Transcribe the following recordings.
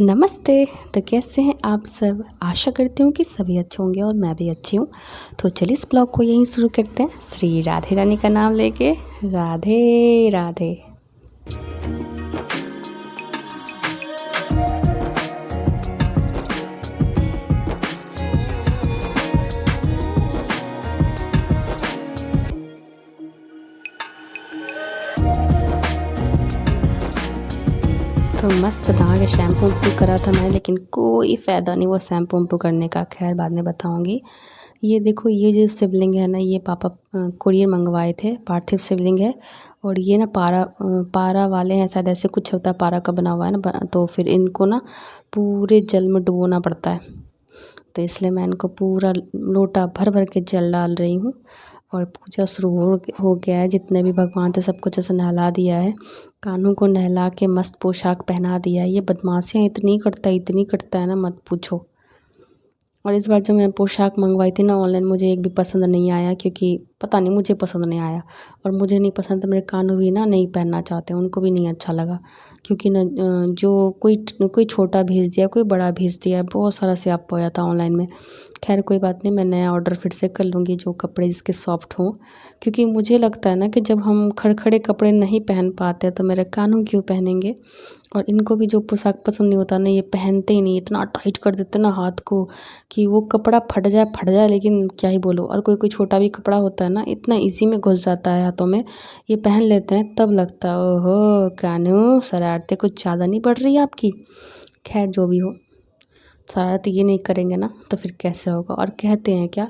नमस्ते। तो कैसे हैं आप सब? आशा करती हूँ कि सभी अच्छे होंगे और मैं भी अच्छी हूँ। तो चलिए इस ब्लॉग को यहीं शुरू करते हैं श्री राधे रानी का नाम लेके। राधे राधे। तो मस्त नहा के शैम्पू वैम्पू करा था मैं, लेकिन कोई फ़ायदा नहीं वो शैम्पू वैम्पू करने का। खैर बाद में बताऊँगी। ये देखो, ये जो शिवलिंग है ना, ये पापा कोरियर मंगवाए थे, पार्थिव शिवलिंग है। और ये ना पारा वाले हैं शायद, ऐसे कुछ होता है, पारा का बना हुआ है ना। तो फिर इनको ना पूरे जल में डुबोना पड़ता है, तो इसलिए मैं इनको पूरा लोटा भर भर के जल डाल रही हूँ। और पूजा शुरू हो गया है। जितने भी भगवान थे सबको जैसे नहला दिया है। कान्हू को नहला के मस्त पोशाक पहना दिया है। ये बदमाशियाँ इतनी करता है ना, मत पूछो। और इस बार जो मैं पोशाक मंगवाई थी ना ऑनलाइन, मुझे एक भी पसंद नहीं आया, क्योंकि पता नहीं मुझे पसंद नहीं आया। और मुझे नहीं पसंद तो मेरे कान्हू भी ना नहीं पहनना चाहते, उनको भी नहीं अच्छा लगा। क्योंकि ना जो कोई छोटा भेज दिया, कोई बड़ा भेज दिया, बहुत सारा स्यापा हो जाता ऑनलाइन में। खैर कोई बात नहीं, मैं नया ऑर्डर फिर से कर लूँगी, जो कपड़े जिसके सॉफ्ट हों। क्योंकि मुझे लगता है ना कि जब हम खड़खड़े कपड़े नहीं पहन पाते तो मेरे कान्हू क्यों पहनेंगे। और इनको भी जो पोशाक पसंद नहीं होता ना, ये पहनते ही नहीं, इतना टाइट कर देते ना हाथ को कि वो कपड़ा फट जाए, लेकिन क्या ही बोलो। और कोई छोटा भी कपड़ा होता है ना, इतना इजी में घुस जाता है हाथों में। ये पहन लेते हैं तब लगता है ओहो कान्हू, शरारतें कुछ ज़्यादा नहीं बढ़ रही आपकी। खैर जो भी हो, शरारत ये नहीं करेंगे ना तो फिर कैसे होगा। और कहते हैं क्या,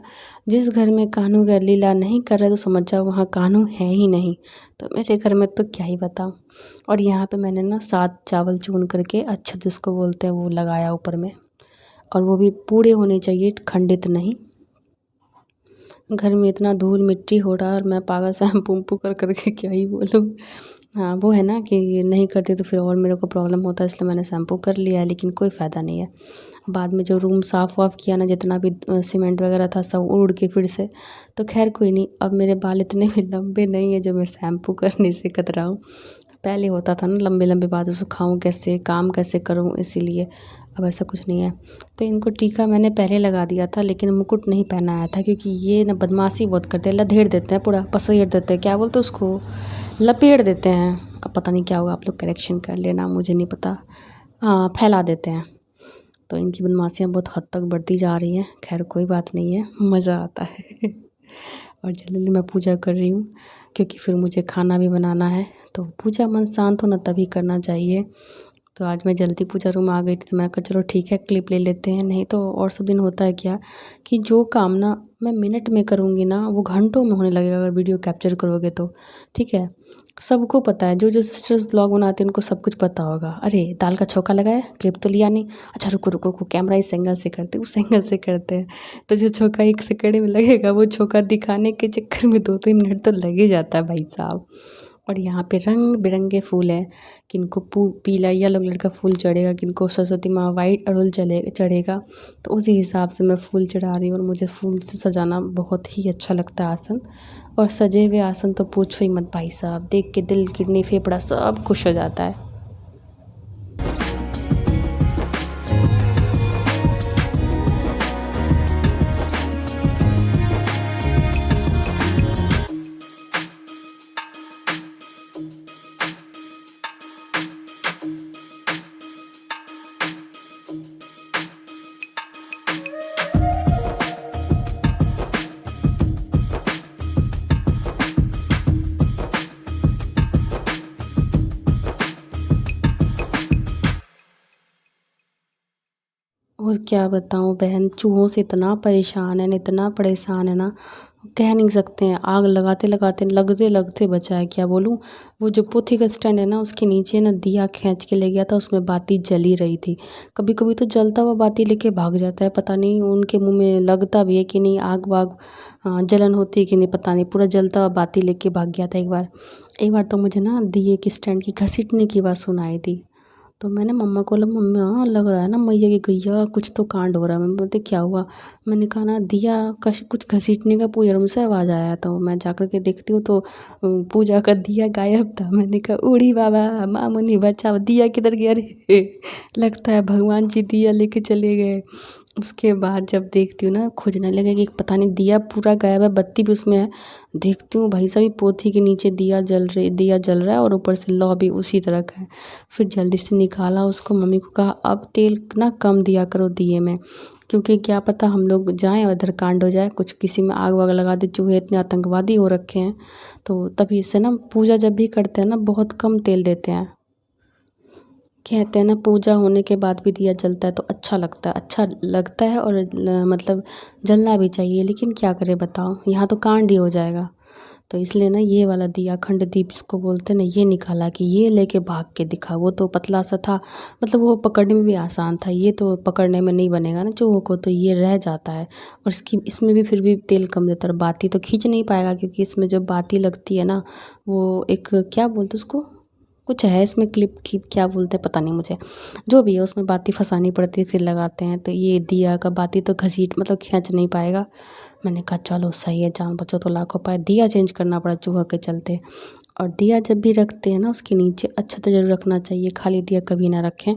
जिस घर में कान्हू का लीला नहीं कर रहे तो समझ जाओ वहाँ कान्हू है ही नहीं। तो मेरे घर में तो क्या ही बताऊँ। और यहाँ पे मैंने ना 7 चावल चुन करके अच्छा जिसको बोलते हैं वो लगाया ऊपर में। और वो भी पूरे होने चाहिए, खंडित नहीं। घर में इतना धूल मिट्टी हो रहा है और मैं पागल शैम्पू वैम्पू करके क्या ही बोलूँ। हाँ वो है ना कि नहीं करती तो फिर और मेरे को प्रॉब्लम होता है, इसलिए मैंने शैम्पू कर लिया है, लेकिन कोई फ़ायदा नहीं है। बाद में जो रूम साफ़ वाफ़ किया ना, जितना भी सीमेंट वगैरह था सब उड़ के फिर से। तो खैर कोई नहीं, अब मेरे बाल इतने भी लंबे नहीं है जो मैं शैम्पू करने से कतराऊँ। पहले होता था ना लंबे लंबे बाल सुखाऊँ कैसे, काम कैसे करूँ, इसीलिए। अब ऐसा कुछ नहीं है। तो इनको टीका मैंने पहले लगा दिया था, लेकिन मुकुट नहीं पहनाया था, क्योंकि ये ना बदमाशी बहुत करते हैं, लधेड़ देते हैं, पूरा पसैड़ देते हैं, क्या बोलते हैं उसको, लपेट देते हैं। अब पता नहीं क्या होगा, आप लोग करेक्शन कर लेना, मुझे नहीं पता। हाँ फैला देते हैं। तो इनकी बदमाशियाँ बहुत हद तक बढ़ती जा रही हैं। खैर कोई बात नहीं है, मज़ा आता है। और जल्दी मैं पूजा कर रही हूँ, क्योंकि फिर मुझे खाना भी बनाना है। तो पूजा मन शांत हो ना तभी करना चाहिए। तो आज मैं जल्दी पूजा रूम आ गई थी, तो मैं कहा चलो ठीक है क्लिप ले लेते हैं। नहीं तो और सब दिन होता है क्या कि जो काम ना मैं मिनट में करूँगी ना, वो घंटों में होने लगेगा अगर वीडियो कैप्चर करोगे तो। ठीक है, सबको पता है, जो सिस्टर्स ब्लॉग बनाते हैं उनको सब कुछ पता होगा। अरे दाल का छौंका लगाया, क्लिप तो लिया नहीं, अच्छा रुको रुको रुको, कैमरा इस एंगल से करते, उस एंगल से करते हैं। तो जो छौंका 1 सेकंड में लगेगा, वो छौंका दिखाने के चक्कर में 2-3 मिनट तो लग ही जाता है भाई साहब। और यहाँ पे रंग बिरंगे फूल हैं, किनको पीला येलो कलर का फूल चढ़ेगा, किनको सरस्वती माँ वाइट अड़हुल चढ़ेगा। तो उसी हिसाब से मैं फूल चढ़ा रही हूँ। और मुझे फूल से सजाना बहुत ही अच्छा लगता है आसन। और सजे हुए आसन तो पूछो ही मत भाई साहब, देख के दिल किडनी फेफड़ा सब खुश हो जाता है। और क्या बताऊँ बहन, चूहों से इतना परेशान है ना, इतना परेशान है ना, कह नहीं सकते हैं। आग लगते लगते बचा है, क्या बोलूँ। वो जो पोथी का स्टैंड है ना, उसके नीचे ना दिया खींच के ले गया था, उसमें बाती जली रही थी। कभी कभी तो जलता हुआ बाती लेके भाग जाता है, पता नहीं उनके मुंह में लगता भी है कि नहीं, आग वाग जलन होती है कि नहीं पता नहीं। पूरा जलता हुआ बाती लेके भाग गया था एक बार। एक बार तो मुझे ना दिए के स्टैंड की घसीटने की आवाज़ सुनाई थी। तो मैंने मम्मा को बोला, मम्मा लग रहा है ना मैया की गैया कुछ तो कांड हो रहा है। मम्मी बोलते क्या हुआ? मैंने कहा ना दिया कश कुछ घसीटने का पूजा रूम से आवाज़ आया। तो मैं जा कर के देखती हूँ तो पूजा का दिया गायब था। मैंने कहा उड़ी बाबा मामुनी बचाओ, दिया किधर गया रे? लगता है भगवान जी दिया लेके चले गए। उसके बाद जब देखती हूँ ना खोजने लगे कि पता नहीं दिया पूरा गायब है, बत्ती भी उसमें है। देखती हूँ भाई साहब पोथी के नीचे दिया जल रहा है और ऊपर से लौ भी उसी तरह का है। फिर जल्दी से निकाला उसको, मम्मी को कहा अब तेल ना कम दिया करो दिए में, क्योंकि क्या पता हम लोग जाएं और इधर कांड हो जाए, कुछ किसी में आग वाग लगा दे। चूहे इतने आतंकवादी हो रखे हैं। तो तभी से ना पूजा जब भी करते हैं ना बहुत कम तेल देते हैं। कहते हैं ना पूजा होने के बाद भी दिया जलता है तो अच्छा लगता है और मतलब जलना भी चाहिए। लेकिन क्या करें बताओ, यहाँ तो कांड ही हो जाएगा। तो इसलिए ना ये वाला दिया अखंड दीप इसको बोलते हैं ना, ये निकाला कि ये लेके भाग के दिखा। वो तो पतला सा था, मतलब वो पकड़ने में भी आसान था। ये तो पकड़ने में नहीं बनेगा ना चूहों को, तो ये रह जाता है। और इसमें भी फिर भी तेल कम देता है। और बाती तो खींच नहीं पाएगा क्योंकि इसमें जो बाती लगती है ना वो एक क्या बोलते उसको, कुछ है इसमें क्लिप की क्या बोलते हैं पता नहीं मुझे, जो भी है उसमें बाती फंसानी पड़ती है फिर लगाते हैं। तो ये दिया का बाती तो घसीट मतलब खींच नहीं पाएगा। मैंने कहा चलो सही है, जान बचो तो लाखों पाए। दिया चेंज करना पड़ा चूहा के चलते। और दिया जब भी रखते हैं ना उसके नीचे अक्षत जरूर रखना चाहिए, खाली दिया कभी ना रखें।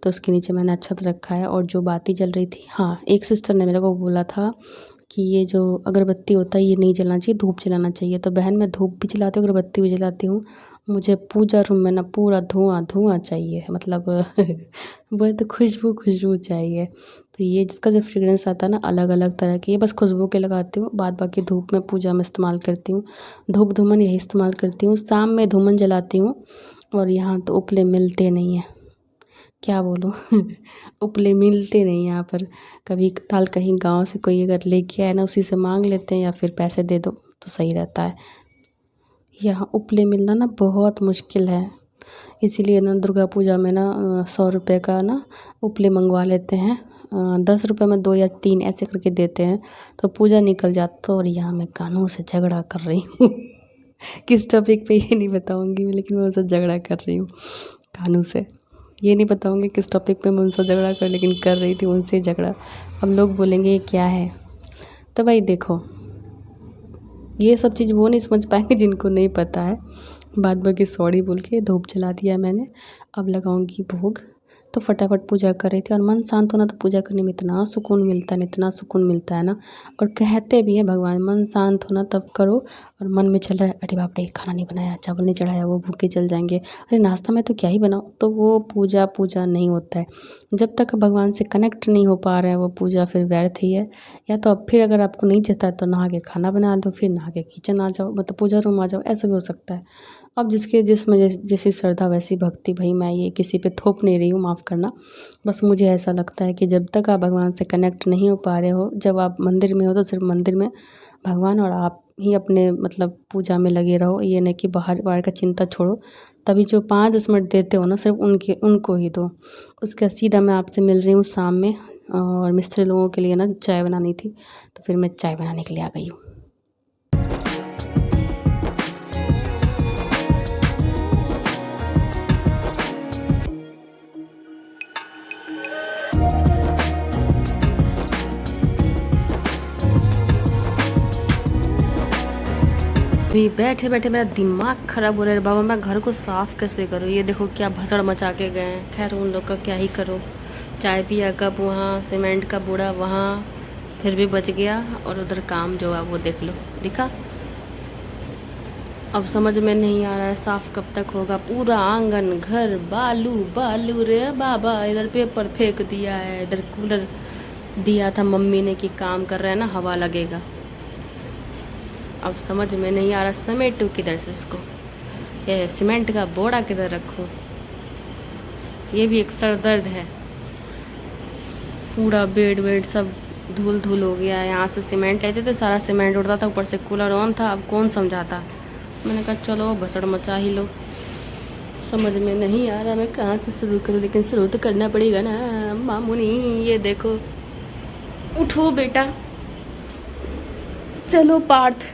तो उसके नीचे मैंने अक्षत रखा है। और जो बाती जल रही थी, हाँ एक सिस्टर ने मेरे को बोला था कि ये जो अगरबत्ती होता है ये नहीं जलाना चाहिए, धूप जलाना चाहिए। तो बहन मैं धूप भी जलाती हूँ अगरबत्ती भी जलाती हूँ। मुझे पूजा रूम में ना पूरा धुआं धुआं चाहिए, मतलब बहुत खुशबू चाहिए। तो ये जिसका जो फ्रेग्रेंस आता है ना अलग अलग तरह की, ये बस खुशबू के लगाती हूँ। बाद बाकी धूप में पूजा में इस्तेमाल करती हूँ। धूप धूमन यही इस्तेमाल करती हूँ। शाम में धूमन जलाती हूँ। और यहाँ तो उपले मिलते नहीं हैं, क्या बोलूँ उपले मिलते नहीं यहाँ पर। कभी कभार कहीं गांव से कोई अगर लेके आए ना उसी से मांग लेते हैं या फिर पैसे दे दो तो सही रहता है। यहाँ उपले मिलना ना बहुत मुश्किल है। इसीलिए ना दुर्गा पूजा में ना 100 रुपये का ना उपले मंगवा लेते हैं। 10 रुपये में 2 या 3 ऐसे करके देते हैं तो पूजा निकल जाता। और यहाँ मैं कानून से झगड़ा कर रही हूँ किस टॉपिक पे ये नहीं बताऊँगी मैं, लेकिन मैं उनसे झगड़ा कर रही हूँ कानून से। ये नहीं बताऊँगी किस टॉपिक पे मैं उनसे झगड़ा कर, लेकिन कर रही थी उनसे झगड़ा। अब लोग बोलेंगे ये क्या है। तो भाई देखो ये सब चीज़ वो नहीं समझ पाएंगे जिनको नहीं पता है। बाद बाकी सॉरी बोल के धूप जला दिया मैंने। अब लगाऊंगी भोग। तो फटाफट पूजा कर रही थी। और मन शांत होना तो पूजा करने में इतना सुकून मिलता है ना, इतना सुकून मिलता है ना। और कहते भी हैं भगवान मन शांत होना तब करो। और मन में चल रहा है अरे बाप रे खाना नहीं बनाया, चावल नहीं चढ़ाया, वो भूखे चल जाएंगे, अरे नाश्ता में तो क्या ही बनाऊँ, तो वो पूजा नहीं होता है। जब तक भगवान से कनेक्ट नहीं हो पा रहे हैं वो पूजा फिर व्यर्थ ही है। या तो अब फिर अगर आपको नहीं चाहता है तो नहा के खाना बना दो, फिर नहा के किचन आ जाओ, मतलब पूजा रूम आ जाओ, ऐसा भी हो सकता है। अब जिसमें जैसी श्रद्धा वैसी भक्ति। भाई मैं ये किसी पे थोप नहीं रही हूँ, माफ़ करना। बस मुझे ऐसा लगता है कि जब तक आप भगवान से कनेक्ट नहीं हो पा रहे हो, जब आप मंदिर में हो तो सिर्फ मंदिर में भगवान और आप ही अपने मतलब पूजा में लगे रहो। ये नहीं कि बाहर बाहर का चिंता छोड़ो। तभी जो 5-10 मिनट देते हो ना सिर्फ उनको ही दो। उसके सीधा मैं आपसे मिल रही हूँ शाम में। और मिस्त्री लोगों के लिए ना चाय बनानी थी, तो फिर मैं चाय बनाने के लिए आ गई हूँ। अभी बैठे बैठे मेरा दिमाग ख़राब हो रहा है बाबा, मैं घर को साफ़ कैसे करूँ। ये देखो क्या भसड़ मचा के गए हैं। खैर उन लोग का क्या ही करो। चाय पिया कप वहाँ, सीमेंट का बूढ़ा वहाँ, फिर भी बच गया। और उधर काम जो है वो देख लो दिखा। अब समझ में नहीं आ रहा है साफ़ कब तक होगा। पूरा आंगन घर बालू बालू रे बाबा। इधर पेपर फेंक दिया है, इधर कूलर दिया था मम्मी ने कि काम कर रहा है ना हवा लगेगा। अब समझ में नहीं आ रहा समेटूं किधर से इसको। ये सीमेंट का बोरा किधर रखूं, ये भी एक सर दर्द है। पूरा बेड वेड सब धूल धूल हो गया है। यहाँ से सीमेंट लेते थे सारा सीमेंट उड़ता था, ऊपर से कूलर ऑन था। अब कौन समझाता। मैंने कहा चलो भसड़ मचा ही लो। समझ में नहीं आ रहा मैं कहाँ से शुरू करूँ, लेकिन शुरू तो करना पड़ेगा ना मामूनी। ये देखो उठो बेटा, चलो पार्थ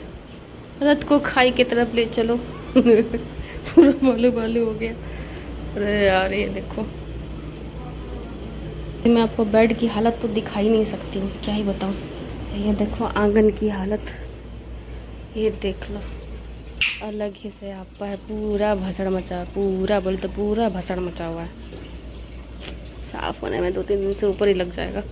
रथ को खाई की तरफ ले चलो पूरा बालू बालू हो गया। अरे यार ये देखो मैं आपको बेड की हालत तो दिखा ही नहीं सकती हूँ, क्या ही बताऊँ। ये देखो आंगन की हालत, ये देख लो, अलग ही से आपका है, पूरा भसड़ मचा, पूरा बोले तो पूरा भसड़ मचा हुआ है। साफ़ होने में 2-3 दिन से ऊपर ही लग जाएगा।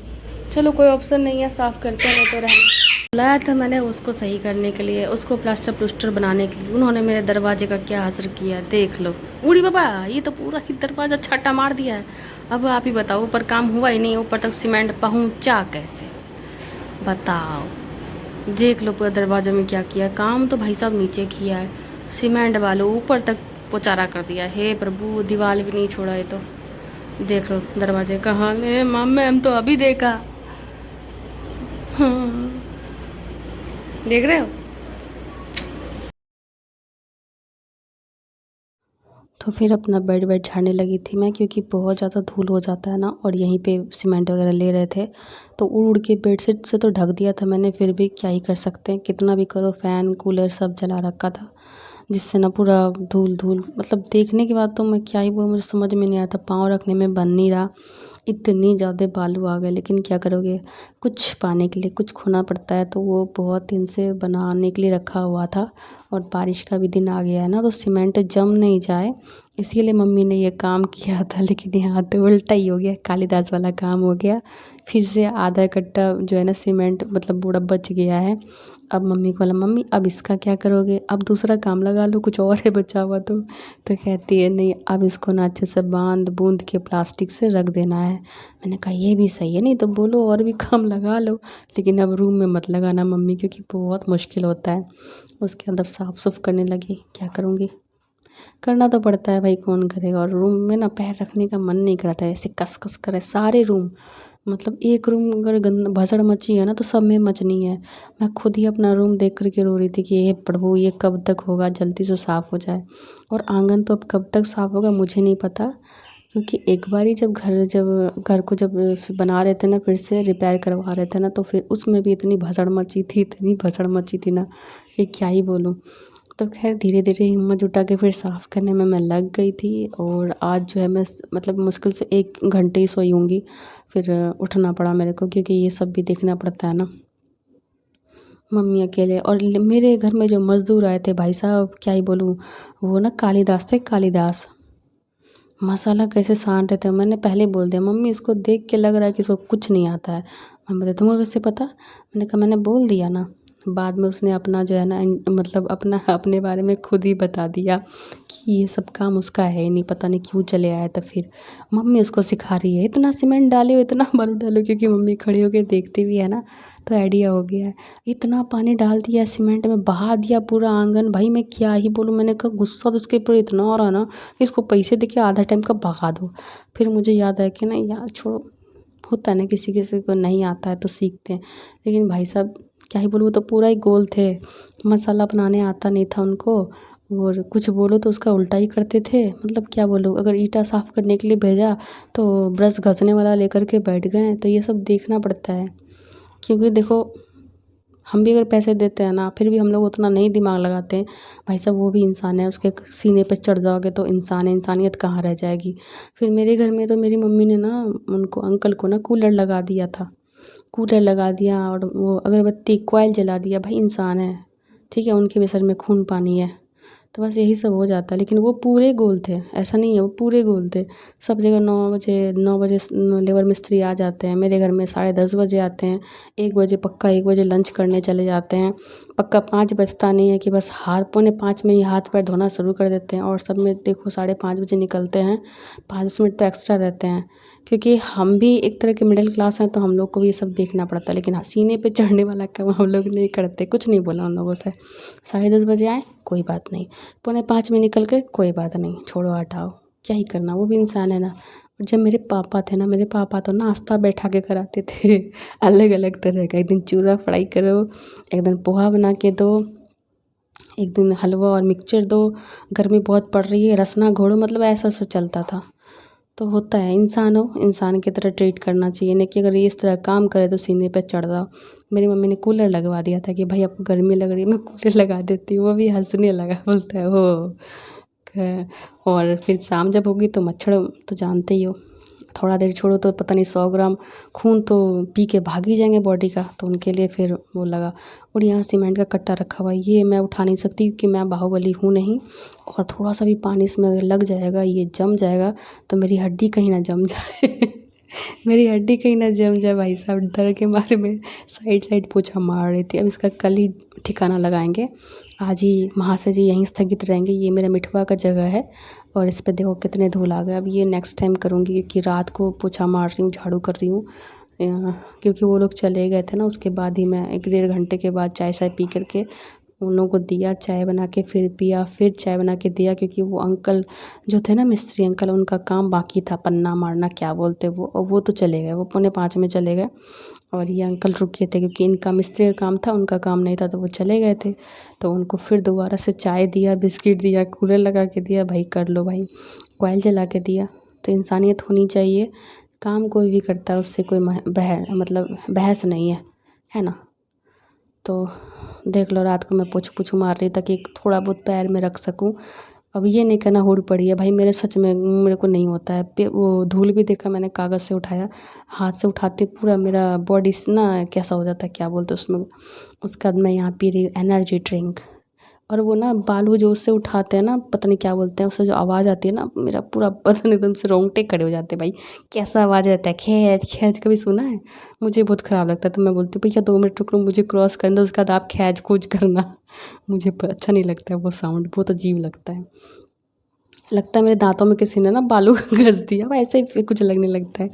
चलो कोई ऑप्शन नहीं है, साफ़ करते हैं, नहीं तो रहना। बुलाया था मैंने उसको सही करने के लिए, उसको प्लास्टर प्लूस्टर बनाने के लिए। उन्होंने मेरे दरवाजे का क्या असर किया देख लो। उड़ी बाबा, ये तो पूरा ही दरवाज़ा छाटा मार दिया है। अब आप ही बताओ, ऊपर काम हुआ ही नहीं, ऊपर तक सीमेंट पहुँचा कैसे बताओ। देख लो पूरे दरवाजे में क्या किया। काम तो भाई साहब नीचे किया है, सीमेंट वालों ऊपर तक पोचारा कर दिया। हे प्रभु, दीवार भी नहीं छोड़ा है। तो देख लो दरवाजे कहाँ ले मैम तो अभी देखा। हाँ, देख रहे हो। तो फिर अपना बेड वेड झाड़ने लगी थी मैं, क्योंकि बहुत ज़्यादा धूल हो जाता है ना, और यहीं पे सीमेंट वगैरह ले रहे थे तो उड़ उड़ के बेडशीट से तो ढक दिया था मैंने। फिर भी क्या ही कर सकते हैं, कितना भी करो, फ़ैन कूलर सब जला रखा था, जिससे ना पूरा धूल धूल, मतलब देखने के बाद तो मैं क्या ही बोलूँ, मुझे समझ में नहीं आता, पाँव रखने में बन नहीं रहा, इतनी ज़्यादा बालू आ गए। लेकिन क्या करोगे, कुछ पाने के लिए कुछ खोना पड़ता है। तो वो बहुत दिन से बनाने के लिए रखा हुआ था, और बारिश का भी दिन आ गया है ना, तो सीमेंट जम नहीं जाए, इसीलिए मम्मी ने ये काम किया था। लेकिन यहाँ तो उल्टा ही हो गया, कालिदास वाला काम हो गया। फिर से आधा कट्टा जो है ना सीमेंट, मतलब बूढ़ा बच गया है। अब मम्मी को बोला, मम्मी अब इसका क्या करोगे, अब दूसरा काम लगा लो, कुछ और है बचा हुआ तो कहती है नहीं, अब इसको ना अच्छे से बांध बूंद के प्लास्टिक से रख देना है। मैंने कहा ये भी सही है, नहीं तो बोलो और भी काम लगा लो, लेकिन अब रूम में मत लगाना मम्मी, क्योंकि बहुत मुश्किल होता है। उसके अंदर साफ़ सुफ करने लगी, क्या करूँगी, करना तो पड़ता है भाई, कौन करेगा। और रूम में ना पैर रखने का मन नहीं करता है, ऐसे कस कस करे सारे रूम, मतलब एक रूम अगर गंद भसड़ मची है ना तो सब में मचनी है। मैं खुद ही अपना रूम देख कर के रो रही थी कि हे प्रभु, ये कब तक होगा, जल्दी से साफ़ हो जाए। और आंगन तो अब कब तक साफ़ होगा मुझे नहीं पता, क्योंकि एक बार ही जब घर को जब बना रहे थे ना, फिर से रिपेयर करवा रहे थे ना, तो फिर उसमें भी इतनी भसड़ मची थी, इतनी भसड़ मची थी ना, ये क्या ही बोलूँ। तो खैर धीरे धीरे हिम्मत जुटा के फिर साफ़ करने में मैं लग गई थी। और आज जो है मैं मतलब मुश्किल से 1 घंटे ही सोई होंगी, फिर उठना पड़ा मेरे को, क्योंकि ये सब भी देखना पड़ता है ना, मम्मी अकेले। और मेरे घर में जो मज़दूर आए थे भाई साहब, क्या ही बोलूँ, वो ना कालिदास थे, कालिदास। मसाला कैसे सान रहे थे, मैंने पहले बोल दिया, मम्मी इसको देख के लग रहा है कि इसको कुछ नहीं आता है। मैं बोले तुमको कैसे पता, मैंने कहा मैंने बोल दिया ना। बाद में उसने अपना जो है ना मतलब अपना अपने बारे में खुद ही बता दिया कि ये सब काम उसका है ही नहीं, पता नहीं क्यों चले आया। तो फिर मम्मी उसको सिखा रही है, इतना सीमेंट डालो, इतना बालू डालो, क्योंकि मम्मी खड़ी होकर देखती भी है ना, तो आइडिया हो गया है। इतना पानी डाल दिया सीमेंट में, बहा दिया पूरा आंगन। भाई मैं क्या ही बोलूँ, मैंने कहा गुस्सा तो उसके ऊपर इतना हो रहा ना, इसको पैसे देके आधा टाइम का भगा दो। फिर मुझे याद आया कि ना यार छोड़ो, होता है ना, किसी किसी को नहीं आता है तो सीखते हैं। लेकिन भाई साहब क्या ही बोलूँ, वो तो पूरा ही गोल थे, मसाला बनाने आता नहीं था उनको, और कुछ बोलो तो उसका उल्टा ही करते थे। मतलब क्या बोलूँ, अगर ईंटा साफ़ करने के लिए भेजा तो ब्रश घसने वाला लेकर के बैठ गए। तो ये सब देखना पड़ता है, क्योंकि देखो हम भी अगर पैसे देते हैं ना, फिर भी हम लोग उतना नहीं दिमाग लगाते हैं। भाई साहब वो भी इंसान है, उसके सीने पे चढ़ जाओगे तो इंसान है, इंसानियत कहाँ रह जाएगी। फिर मेरे घर में तो मेरी मम्मी ने ना उनको अंकल को ना कूलर लगा दिया था, कूलर लगा दिया, और वो अगरबत्ती कॉइल जला दिया। भाई इंसान है, ठीक है, उनके भी सर में खून पानी है, तो बस यही सब हो जाता है। लेकिन वो पूरे गोल थे, ऐसा नहीं है, वो पूरे गोल थे। सब जगह 9 बजे लेबर मिस्त्री आ जाते हैं, मेरे घर में 10:30 बजे आते हैं, 1 बजे पक्का, 1 बजे लंच करने चले जाते हैं। पक्का 5 बजता नहीं है कि बस हाथ, पौने 5 में ही हाथ पैर धोना शुरू कर देते हैं। और सब में देखो 5:30 बजे निकलते हैं, 5-10 मिनट तो एक्स्ट्रा रहते हैं, क्योंकि हम भी एक तरह के मिडिल क्लास हैं, तो हम लोग को भी ये सब देखना पड़ता है। लेकिन सीने पे चढ़ने वाला काम हम लोग नहीं करते। कुछ नहीं बोला उन लोगों से, 10:30 बजे आए कोई बात नहीं, 4:45 में निकल के कोई बात नहीं, छोड़ो हटाओ, क्या ही करना, वो भी इंसान है ना। और जब मेरे पापा थे ना, मेरे पापा तो नाश्ता बैठा के कराते थे अलग अलग तरह का। एक दिन चूरा फ्राई करो, एक दिन पोहा बना के दो, एक दिन हलवा और मिक्सचर दो, गर्मी बहुत पड़ रही है रसना घोड़ो, मतलब ऐसा सब चलता था। तो होता है, इंसान हो, इंसान की तरह ट्रीट करना चाहिए, नहीं कि अगर ये इस तरह काम करे तो सीने पे चढ़ जाओ। मेरी मम्मी ने कूलर लगवा दिया था कि भाई आपको गर्मी लग रही है, मैं कूलर लगा देती हूँ। वो भी हंसने लगा, बोलता है हो। और फिर शाम जब होगी तो मच्छर तो जानते ही हो, थोड़ा देर छोड़ो तो पता नहीं 100 ग्राम खून तो पी के भाग ही जाएंगे बॉडी का, तो उनके लिए फिर वो लगा। और यहाँ सीमेंट का कट्टा रखा हुआ है, ये मैं उठा नहीं सकती क्योंकि मैं बाहुबली हूँ नहीं, और थोड़ा सा भी पानी इसमें अगर लग जाएगा, ये जम जाएगा तो मेरी हड्डी कहीं ना जम जाए मेरी हड्डी कहीं ना जम जाए भाई साहब। डर के मारे में साइड पोछा मार रही थी। अब इसका कल ही ठिकाना लगाएंगे, आज ही महाशय जी यहीं स्थगित रहेंगे। ये मेरा मिठवा का जगह है और इस पे देखो कितने धूल आ गए। अब ये नेक्स्ट टाइम करूँगी कि रात को पोछा मार रही हूँ, झाड़ू कर रही हूँ, क्योंकि वो लोग चले गए थे ना, उसके बाद ही मैं 1-1.5 घंटे के बाद चाय पी करके उन लोगों को दिया, चाय बना के फिर पिया, फिर चाय बना के दिया, क्योंकि वो अंकल जो थे ना मिस्त्री अंकल, उनका काम बाकी था, पन्ना मारना क्या बोलते वो, और वो तो चले गए, वो 4:45 में चले गए। और ये अंकल रुके थे क्योंकि इनका मिस्त्री का काम था, उनका काम नहीं था, तो वो चले गए थे। तो उनको फिर दोबारा से चाय दिया, बिस्किट दिया, कूलर लगा के दिया, भाई कर लो भाई, कोयल जला के दिया। तो इंसानियत होनी चाहिए, काम कोई भी करता है उससे कोई मतलब बहस नहीं है ना। तो देख लो रात को मैं पोछू मार रही ताकि थोड़ा बहुत पैर में रख सकूं। अब ये नहीं कहना हुड़ पड़ी है भाई, मेरे सच में मेरे को नहीं होता है। वो धूल भी देखा मैंने, कागज़ से उठाया, हाथ से उठाते पूरा मेरा बॉडी ना कैसा हो जाता है, क्या बोलते हैं उसमें। उसके बाद मैं यहाँ पी रही एनर्जी ड्रिंक, और वो ना बालू जो उससे उठाते हैं ना, पता नहीं क्या बोलते हैं, उससे जो आवाज़ आती है ना, मेरा पूरा बदन एकदम से रोंगटे खड़े हो जाते हैं भाई। कैसा आवाज़ रहता है, खैच खैच, कभी सुना है? मुझे बहुत ख़राब लगता है। तो मैं बोलती हूँ भैया 2 मिनट रुको, मुझे क्रॉस करना, उसके बाद आप खैच खूच करना मुझे अच्छा नहीं लगता है वो साउंड, बहुत अजीब लगता है। लगता है मेरे दांतों में किसी ने ना बालू घस दिया, वैसे ही कुछ लगने लगता है।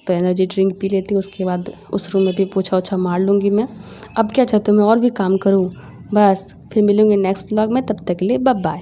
तो एनर्जी ड्रिंक पी लेती हूँ, उसके बाद उस रूम में भी पोछा ओछा मार लूँगी मैं। अब क्या चाहते हो, मैं और भी काम करूँ? बस फिर मिलूँगी नेक्स्ट ब्लॉग में, तब तक के लिए बाय बाय।